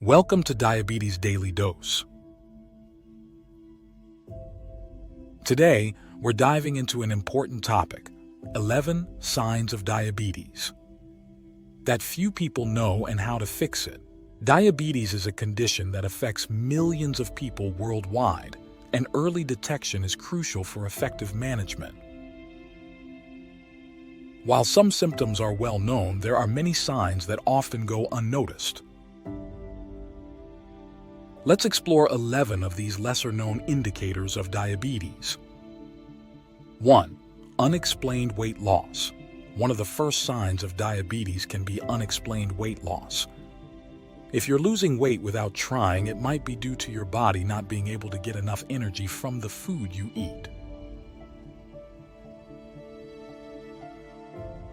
Welcome to Diabetes Daily Dose. Today, we're diving into an important topic, 11 signs of diabetes that few people know and how to fix it. Diabetes is a condition that affects millions of people worldwide, and early detection is crucial for effective management. While some symptoms are well known, there are many signs that often go unnoticed. Let's explore 11 of these lesser-known indicators of diabetes. 1. Unexplained weight loss. One of the first signs of diabetes can be unexplained weight loss. If you're losing weight without trying, it might be due to your body not being able to get enough energy from the food you eat.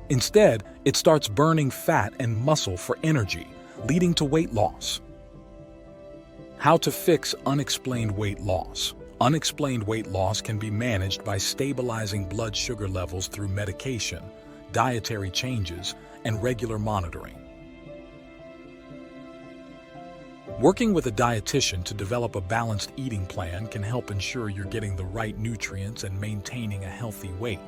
Instead, it starts burning fat and muscle for energy, leading to weight loss. How to fix unexplained weight loss. Unexplained weight loss can be managed by stabilizing blood sugar levels through medication, dietary changes, and regular monitoring. Working with a dietitian to develop a balanced eating plan can help ensure you're getting the right nutrients and maintaining a healthy weight.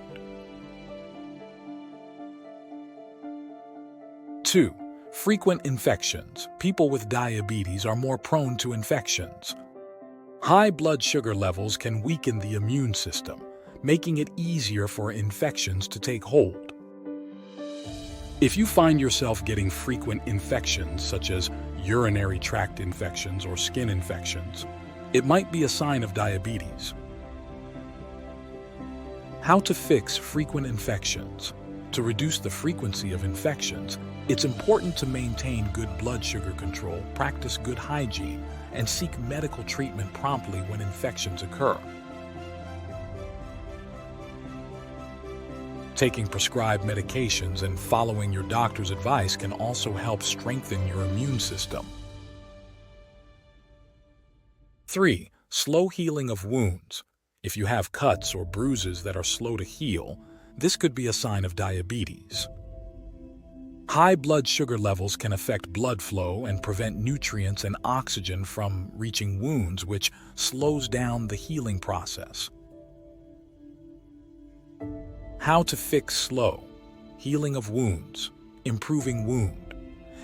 2. Frequent infections. People with diabetes are more prone to infections. High blood sugar levels can weaken the immune system, making it easier for infections to take hold. If you find yourself getting frequent infections, such as urinary tract infections or skin infections, it might be a sign of diabetes. How to fix frequent infections. To reduce the frequency of infections, it's important to maintain good blood sugar control, practice good hygiene, and seek medical treatment promptly when infections occur. Taking prescribed medications and following your doctor's advice can also help strengthen your immune system. 3. Slow healing of wounds. If you have cuts or bruises that are slow to heal, this could be a sign of diabetes. High blood sugar levels can affect blood flow and prevent nutrients and oxygen from reaching wounds, which slows down the healing process. How to fix slow healing of wounds. Improving wound.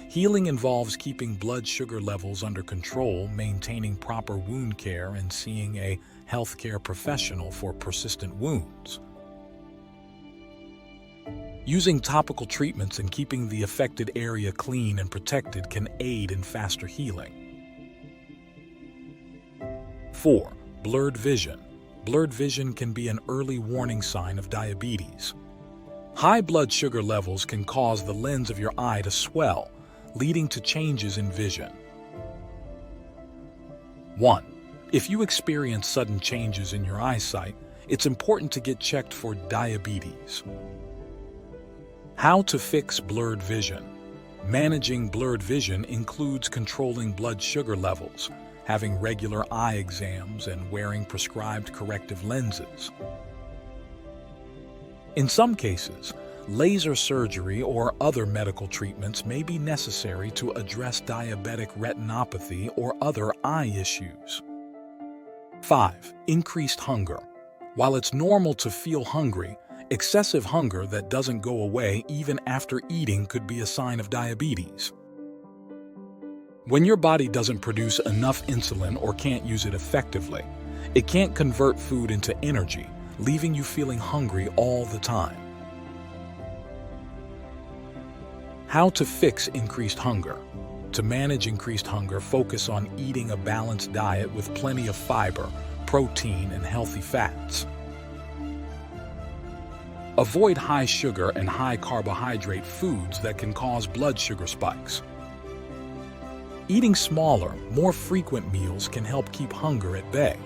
Healing involves keeping blood sugar levels under control, maintaining proper wound care, and seeing a healthcare professional for persistent wounds. Using topical treatments and keeping the affected area clean and protected can aid in faster healing. 4. Blurred vision. Blurred vision can be an early warning sign of diabetes. High blood sugar levels can cause the lens of your eye to swell, leading to changes in vision. 1. If you experience sudden changes in your eyesight, it's important to get checked for diabetes. How to fix blurred vision. Managing blurred vision includes controlling blood sugar levels, having regular eye exams, and wearing prescribed corrective lenses. In some cases, laser surgery or other medical treatments may be necessary to address diabetic retinopathy or other eye issues. 5. Increased hunger. While it's normal to feel hungry, excessive hunger that doesn't go away even after eating could be a sign of diabetes. When your body doesn't produce enough insulin or can't use it effectively, it can't convert food into energy, leaving you feeling hungry all the time. How to fix increased hunger. To manage increased hunger, focus on eating a balanced diet with plenty of fiber, protein, and healthy fats. Avoid high sugar and high carbohydrate foods that can cause blood sugar spikes. Eating smaller, more frequent meals can help keep hunger at bay.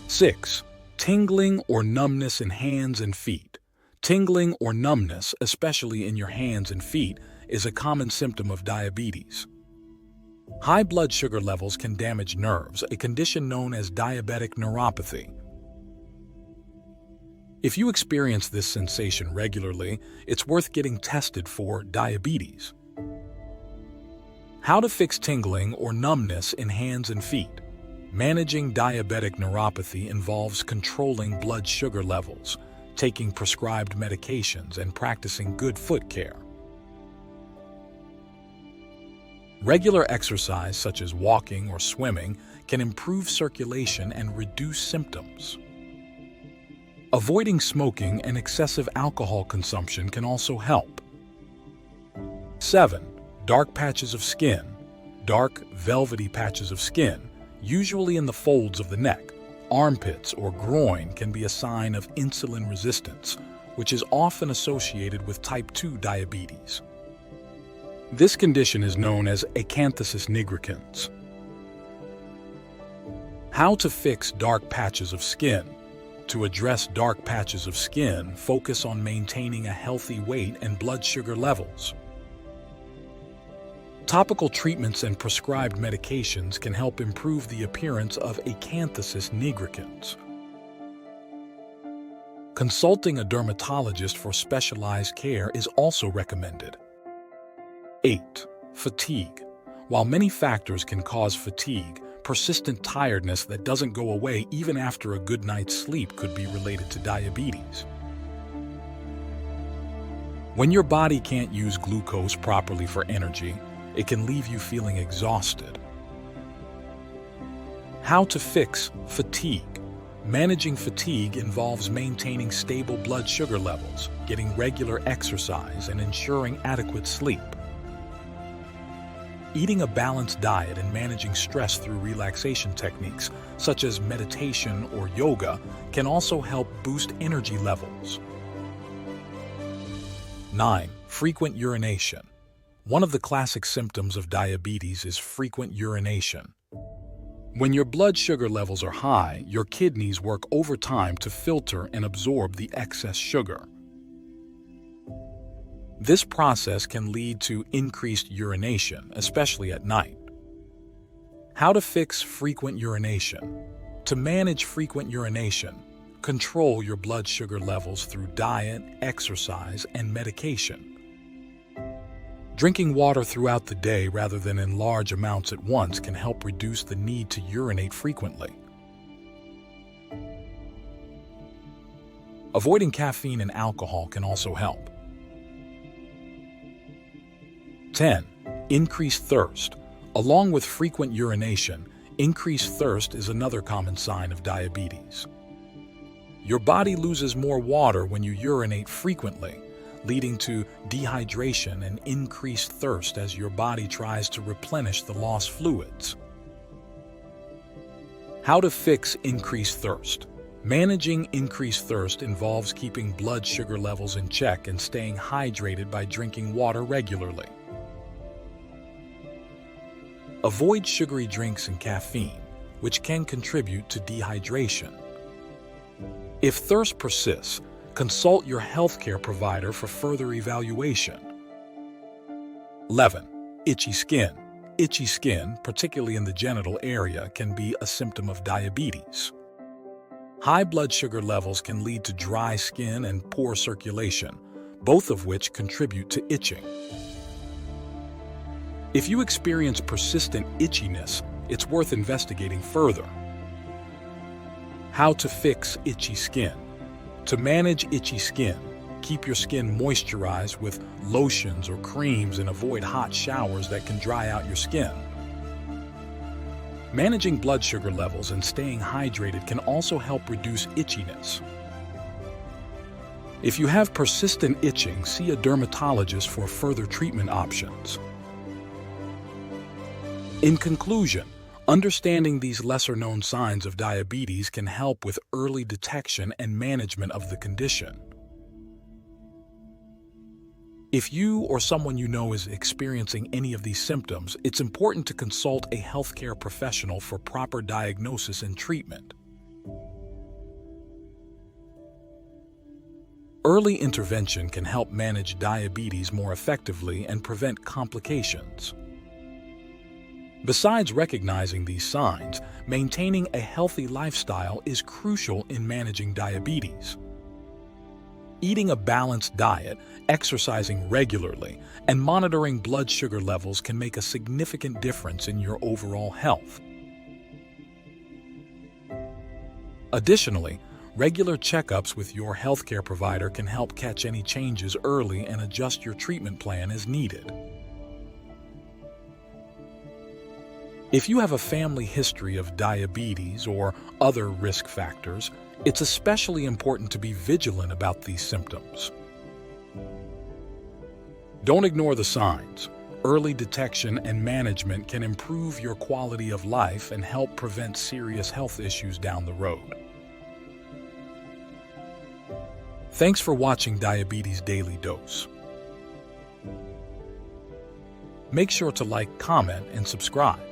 6. Tingling or numbness in hands and feet. Tingling or numbness, especially in your hands and feet, is a common symptom of diabetes. High blood sugar levels can damage nerves, a condition known as diabetic neuropathy. If you experience this sensation regularly, it's worth getting tested for diabetes. How to fix tingling or numbness in hands and feet. Managing diabetic neuropathy involves controlling blood sugar levels, taking prescribed medications, and practicing good foot care. Regular exercise, such as walking or swimming, can improve circulation and reduce symptoms. Avoiding smoking and excessive alcohol consumption can also help. 7. Dark patches of skin. Dark, velvety patches of skin, usually in the folds of the neck, armpits, or groin, can be a sign of insulin resistance, which is often associated with type 2 diabetes. This condition is known as acanthosis nigricans. How to fix dark patches of skin. To address dark patches of skin, focus on maintaining a healthy weight and blood sugar levels. Topical treatments and prescribed medications can help improve the appearance of acanthosis nigricans. Consulting a dermatologist for specialized care is also recommended. 8. Fatigue. While many factors can cause fatigue, persistent tiredness that doesn't go away even after a good night's sleep could be related to diabetes. When your body can't use glucose properly for energy, it can leave you feeling exhausted. How to fix fatigue. Managing fatigue involves maintaining stable blood sugar levels, getting regular exercise, and ensuring adequate sleep. Eating a balanced diet and managing stress through relaxation techniques, such as meditation or yoga, can also help boost energy levels. 9. Frequent urination. One of the classic symptoms of diabetes is frequent urination. When your blood sugar levels are high, your kidneys work overtime to filter and absorb the excess sugar. This process can lead to increased urination, especially at night. How to fix frequent urination. To manage frequent urination, control your blood sugar levels through diet, exercise, and medication. Drinking water throughout the day rather than in large amounts at once can help reduce the need to urinate frequently. Avoiding caffeine and alcohol can also help. 10. Increased thirst. Along with frequent urination, increased thirst is another common sign of diabetes. Your body loses more water when you urinate frequently, leading to dehydration and increased thirst as your body tries to replenish the lost fluids. How to fix increased thirst. Managing increased thirst involves keeping blood sugar levels in check and staying hydrated by drinking water regularly. Avoid sugary drinks and caffeine, which can contribute to dehydration. If thirst persists, consult your healthcare provider for further evaluation. 11. Itchy skin. Itchy skin, particularly in the genital area, can be a symptom of diabetes. High blood sugar levels can lead to dry skin and poor circulation, both of which contribute to itching. If you experience persistent itchiness, it's worth investigating further. How to fix itchy skin. To manage itchy skin, keep your skin moisturized with lotions or creams and avoid hot showers that can dry out your skin. Managing blood sugar levels and staying hydrated can also help reduce itchiness. If you have persistent itching, see a dermatologist for further treatment options. In conclusion, understanding these lesser-known signs of diabetes can help with early detection and management of the condition. If you or someone you know is experiencing any of these symptoms, it's important to consult a healthcare professional for proper diagnosis and treatment. Early intervention can help manage diabetes more effectively and prevent complications. Besides recognizing these signs, maintaining a healthy lifestyle is crucial in managing diabetes. Eating a balanced diet, exercising regularly, and monitoring blood sugar levels can make a significant difference in your overall health. Additionally, regular checkups with your healthcare provider can help catch any changes early and adjust your treatment plan as needed. If you have a family history of diabetes or other risk factors, it's especially important to be vigilant about these symptoms. Don't ignore the signs. Early detection and management can improve your quality of life and help prevent serious health issues down the road. Thanks for watching Diabetes Daily Dose. Make sure to like, comment, and subscribe.